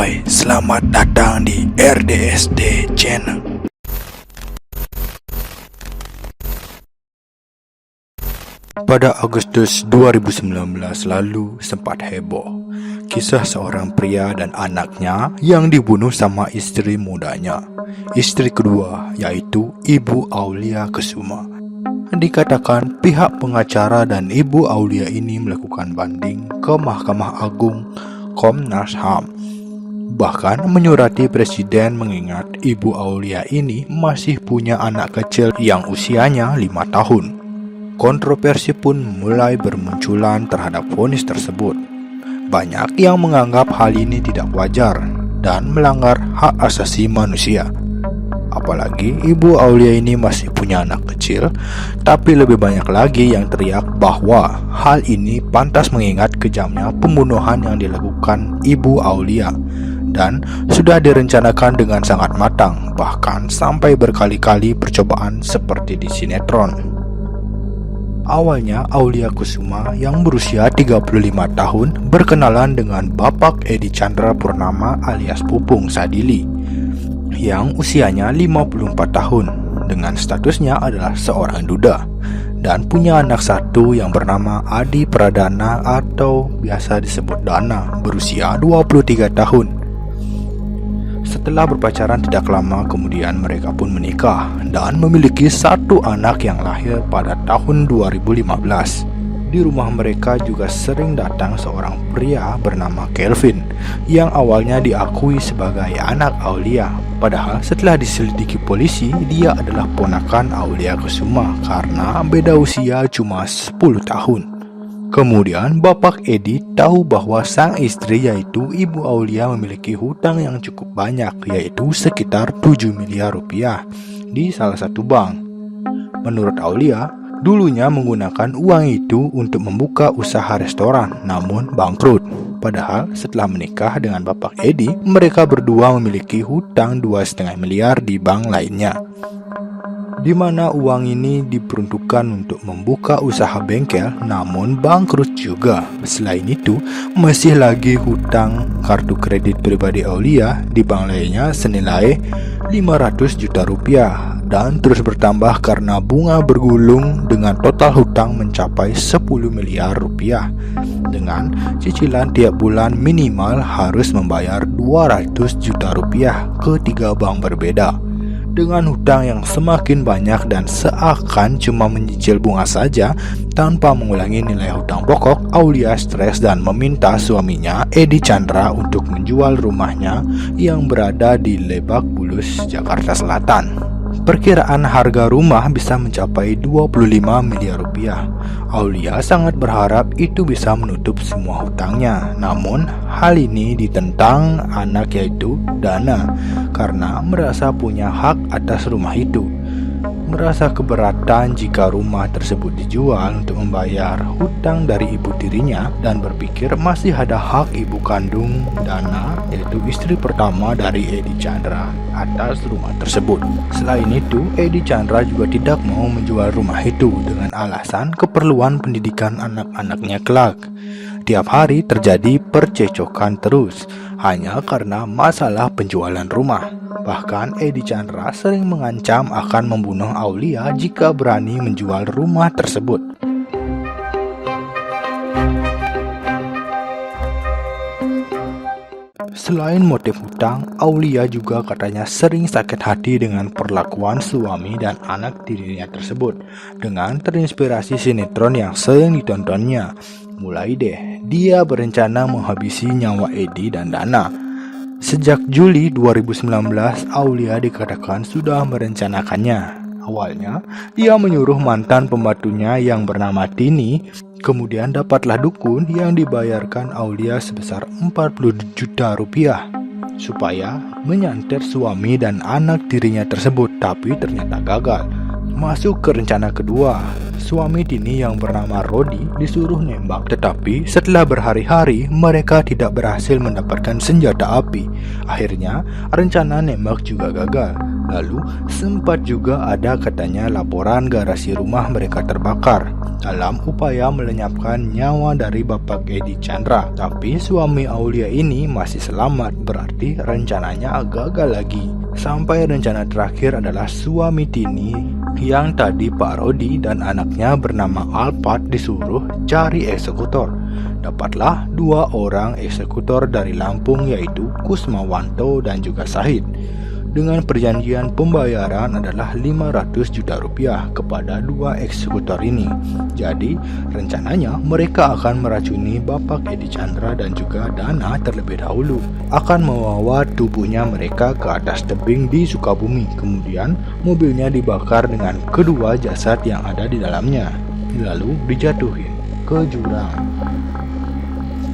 Hai, selamat datang di RDSD Channel. Pada Agustus 2019 lalu sempat heboh kisah seorang pria dan anaknya yang dibunuh sama istri mudanya. Istri kedua yaitu Ibu Aulia Kusuma. Dikatakan pihak pengacara dan Ibu Aulia ini melakukan banding ke Mahkamah Agung Komnas HAM. Bahkan menyurati presiden mengingat Ibu Aulia ini masih punya anak kecil yang usianya 5 tahun. Kontroversi pun mulai bermunculan terhadap vonis tersebut. Banyak yang menganggap hal ini tidak wajar dan melanggar hak asasi manusia. Apalagi Ibu Aulia ini masih punya anak kecil, tapi lebih banyak lagi yang teriak bahwa hal ini pantas mengingat kejamnya pembunuhan yang dilakukan Ibu Aulia dan sudah direncanakan dengan sangat matang, bahkan sampai berkali-kali percobaan seperti di sinetron. Awalnya Aulia Kusuma yang berusia 35 tahun berkenalan dengan Bapak Edi Chandra Purnama alias Pupung Sadili yang usianya 54 tahun dengan statusnya adalah seorang duda dan punya anak satu yang bernama Adi Pradana atau biasa disebut Dana berusia 23 tahun. Setelah berpacaran tidak lama kemudian mereka pun menikah dan memiliki satu anak yang lahir pada tahun 2015. Di rumah mereka juga sering datang seorang pria bernama Kelvin yang awalnya diakui sebagai anak Aulia. Padahal setelah diselidiki polisi, dia adalah ponakan Aulia Kusuma karena beda usia cuma 10 tahun. Kemudian Bapak Edi tahu bahwa sang istri yaitu Ibu Aulia memiliki hutang yang cukup banyak yaitu sekitar 7 miliar rupiah di salah satu bank. Menurut Aulia, dulunya menggunakan uang itu untuk membuka usaha restoran namun bangkrut. Padahal setelah menikah dengan Bapak Edi, mereka berdua memiliki hutang 2,5 miliar di bank lainnya, di mana uang ini diperuntukkan untuk membuka usaha bengkel namun bangkrut juga. Selain itu, masih lagi hutang kartu kredit pribadi Aulia di bank lainnya senilai 500 juta rupiah dan terus bertambah karena bunga bergulung dengan total hutang mencapai 10 miliar rupiah dengan cicilan tiap bulan minimal harus membayar 200 juta rupiah ke 3 bank berbeda. Dengan hutang yang semakin banyak dan seakan cuma menyicil bunga saja tanpa mengulangi nilai hutang pokok, Aulia stres dan meminta suaminya Edi Chandra untuk menjual rumahnya yang berada di Lebak Bulus, Jakarta Selatan. Perkiraan harga rumah bisa mencapai 25 miliar rupiah. Aulia sangat berharap itu bisa menutup semua hutangnya. Namun hal ini ditentang anak yaitu Dana karena merasa punya hak atas rumah itu. Merasa keberatan jika rumah tersebut dijual untuk membayar hutang dari ibu tirinya dan berpikir masih ada hak ibu kandung Dana yaitu istri pertama dari Edi Chandra atas rumah tersebut. Selain itu, Edi Chandra juga tidak mau menjual rumah itu dengan alasan keperluan pendidikan anak-anaknya kelak. Tiap hari terjadi percecokan terus hanya karena masalah penjualan rumah. Bahkan Edi Chandra sering mengancam akan membunuh Aulia jika berani menjual rumah tersebut. Selain motif hutang, Aulia juga katanya sering sakit hati dengan perlakuan suami dan anak tirinya tersebut dengan terinspirasi sinetron yang sering ditontonnya. Mulai deh, dia berencana menghabisi nyawa Edi dan Dana. Sejak Juli 2019, Aulia dikatakan sudah merencanakannya. Awalnya, ia menyuruh mantan pembantunya yang bernama Tini, kemudian dapatlah dukun yang dibayarkan Aulia sebesar 40 juta rupiah supaya menyantet suami dan anak tirinya tersebut, tapi ternyata gagal. Masuk ke rencana kedua, suami Tini yang bernama Rodi disuruh nembak, tetapi setelah berhari-hari mereka tidak berhasil mendapatkan senjata api. Akhirnya rencana nembak juga gagal. Lalu sempat juga ada katanya laporan garasi rumah mereka terbakar dalam upaya melenyapkan nyawa dari Bapak Edi Chandra. Tapi suami Aulia ini masih selamat, berarti rencananya gagal lagi. Sampai rencana terakhir adalah suami Tini yang tadi Pak Rodi dan anaknya bernama Alpat disuruh cari eksekutor. Dapatlah 2 orang eksekutor dari Lampung, yaitu Kusmawanto dan juga Sahid, dengan perjanjian pembayaran adalah 500 juta rupiah kepada 2 eksekutor ini. Jadi rencananya mereka akan meracuni Bapak Edi Chandra dan juga Dana terlebih dahulu, akan membawa tubuhnya mereka ke atas tebing di Sukabumi. Kemudian mobilnya dibakar dengan kedua jasad yang ada di dalamnya, lalu dijatuhin ke jurang.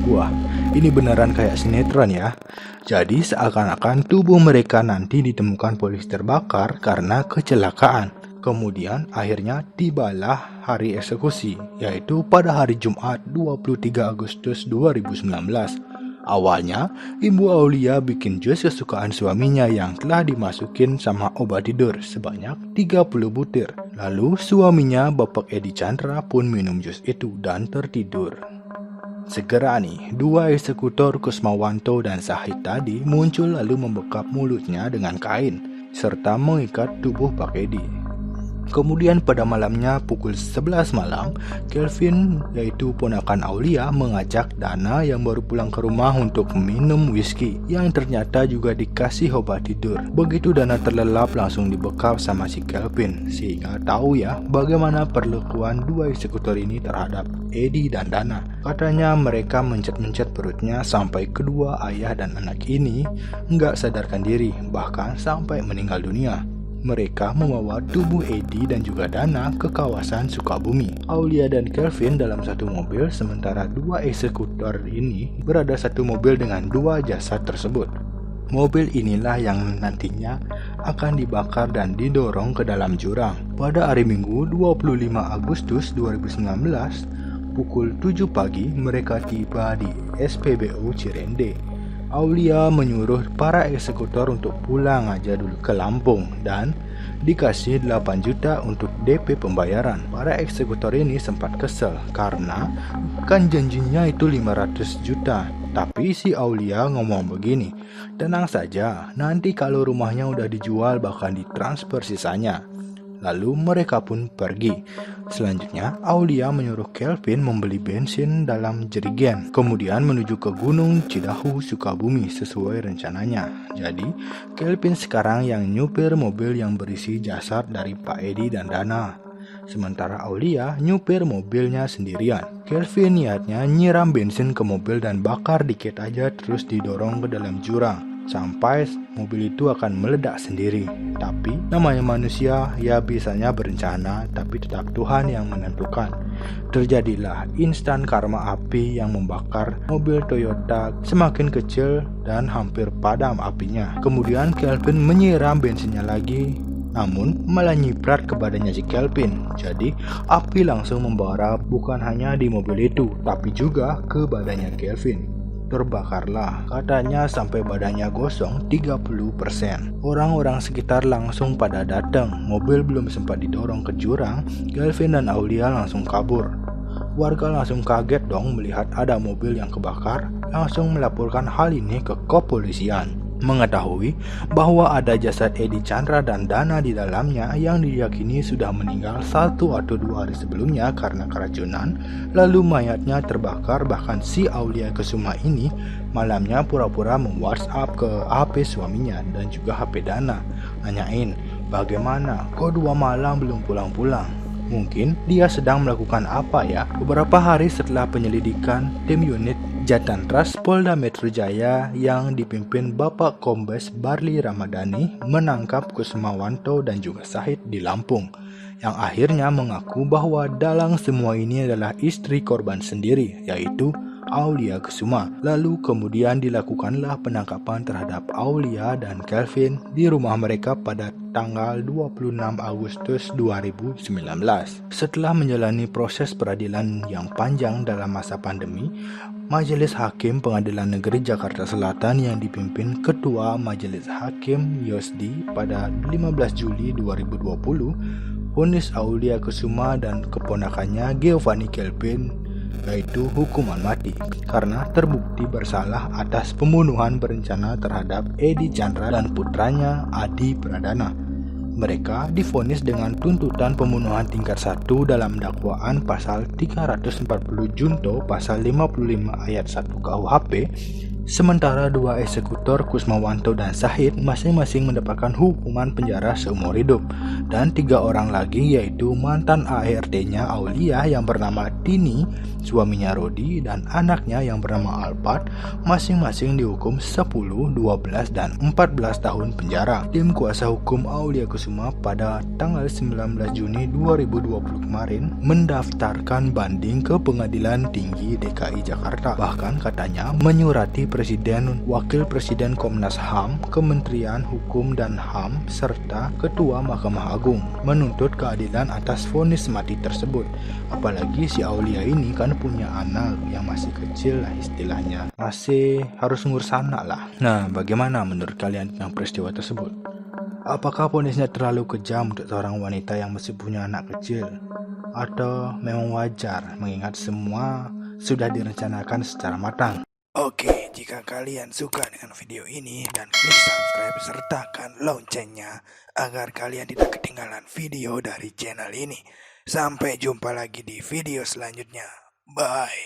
Wah, ini beneran kayak sinetron ya. Jadi seakan-akan tubuh mereka nanti ditemukan polisi terbakar karena kecelakaan. Kemudian akhirnya tibalah hari eksekusi, yaitu pada hari Jumat 23 Agustus 2019. Awalnya, Ibu Aulia bikin jus kesukaan suaminya yang telah dimasukin sama obat tidur sebanyak 30 butir. Lalu suaminya Bapak Edi Chandra pun minum jus itu dan tertidur. Segera nih, 2 eksekutor Kusmawanto dan Sahid tadi muncul lalu membekap mulutnya dengan kain serta mengikat tubuh Pak Edi. Kemudian pada malamnya pukul 11 malam, Kelvin yaitu ponakan Aulia mengajak Dana yang baru pulang ke rumah untuk minum whisky yang ternyata juga dikasih obat tidur. Begitu Dana terlelap langsung dibekap sama si Kelvin, sehingga tahu ya bagaimana perlakuan 2 eksekutor ini terhadap Edi dan Dana. Katanya mereka mencet-mencet perutnya sampai kedua ayah dan anak ini nggak sadarkan diri, bahkan sampai meninggal dunia. Mereka membawa tubuh Edi dan juga Dana ke kawasan Sukabumi. Aulia dan Kelvin dalam satu mobil, sementara 2 eksekutor ini berada satu mobil dengan 2 jasad tersebut. Mobil inilah yang nantinya akan dibakar dan didorong ke dalam jurang. Pada hari Minggu 25 Agustus 2019, pukul 7 pagi mereka tiba di SPBU Cirende. Aulia menyuruh para eksekutor untuk pulang aja dulu ke Lampung dan dikasih 8 juta untuk DP pembayaran. Para eksekutor ini sempat kesel karena kan janjinya itu 500 juta. Tapi si Aulia ngomong begini, tenang saja, nanti kalau rumahnya udah dijual bakal ditransfer sisanya. Lalu mereka pun pergi. Selanjutnya, Aulia menyuruh Kelvin membeli bensin dalam jerigen, kemudian menuju ke Gunung Cidahu, Sukabumi sesuai rencananya. Jadi, Kelvin sekarang yang nyupir mobil yang berisi jasad dari Pak Edi dan Dana. Sementara Aulia nyupir mobilnya sendirian. Kelvin niatnya nyiram bensin ke mobil dan bakar dikit aja terus didorong ke dalam jurang sampai mobil itu akan meledak sendiri. Tapi namanya manusia ya bisanya berencana, tapi tetap Tuhan yang menentukan. Terjadilah instan karma api yang membakar mobil Toyota semakin kecil dan hampir padam apinya. Kemudian Kelvin menyiram bensinnya lagi, namun malah nyiprat ke badannya si Kelvin. Jadi api langsung membara bukan hanya di mobil itu, tapi juga ke badannya Kelvin. Terbakarlah, katanya sampai badannya gosong 30%. Orang-orang sekitar langsung pada datang. Mobil belum sempat didorong ke jurang, Kelvin dan Aulia langsung kabur. Warga langsung kaget dong melihat ada mobil yang kebakar, langsung melaporkan hal ini ke kepolisian. Mengetahui bahwa ada jasad Edi Chandra dan Dana di dalamnya yang diyakini sudah meninggal 1 atau 2 hari sebelumnya karena keracunan, lalu mayatnya terbakar. Bahkan si Aulia Kesuma ini malamnya pura-pura mem-WhatsApp ke HP suaminya dan juga HP Dana, nanyain bagaimana kok 2 malam belum pulang-pulang. Mungkin dia sedang melakukan apa ya. Beberapa hari setelah penyelidikan, tim unit Jatantras Polda Metro Jaya yang dipimpin Bapak Kombes Barli Ramadhani menangkap Kusmawanto dan juga Sahid di Lampung, yang akhirnya mengaku bahwa dalang semua ini adalah istri korban sendiri, yaitu Aulia Kusuma. Lalu kemudian dilakukanlah penangkapan terhadap Aulia dan Kelvin di rumah mereka pada tanggal 26 Agustus 2019. Setelah menjalani proses peradilan yang panjang dalam masa pandemi, Majelis Hakim Pengadilan Negeri Jakarta Selatan yang dipimpin Ketua Majelis Hakim Yosdi pada 15 Juli 2020 vonis Aulia Kusuma dan keponakannya Giovanni Kelvin yaitu hukuman mati karena terbukti bersalah atas pembunuhan berencana terhadap Edi Chandra dan putranya Adi Pradana. Mereka divonis dengan tuntutan pembunuhan tingkat 1 dalam dakwaan pasal 340 junto pasal 55 ayat 1 KUHP, sementara dua eksekutor Kusmawanto dan Sahid masing-masing mendapatkan hukuman penjara seumur hidup, dan 3 orang lagi yaitu mantan ART-nya Aulia yang bernama Tini, suaminya Rodi, dan anaknya yang bernama Alphard masing-masing dihukum 10, 12, dan 14 tahun penjara. Tim kuasa hukum Aulia Kusuma pada tanggal 19 Juni 2020 kemarin mendaftarkan banding ke Pengadilan Tinggi DKI Jakarta. Bahkan katanya menyurati Presiden, Wakil Presiden Komnas HAM, Kementerian Hukum dan HAM, serta Ketua Mahkamah Agung menuntut keadilan atas vonis mati tersebut. Apalagi si Aulia ini kan punya anak yang masih kecil lah istilahnya, masih harus ngurus anak lah. Nah, bagaimana menurut kalian tentang peristiwa tersebut? Apakah vonisnya terlalu kejam untuk seorang wanita yang masih punya anak kecil? Atau memang wajar mengingat semua sudah direncanakan secara matang? Oke, jika kalian suka dengan video ini dan klik subscribe serta tekan loncengnya agar kalian tidak ketinggalan video dari channel ini. Sampai jumpa lagi di video selanjutnya. Bye.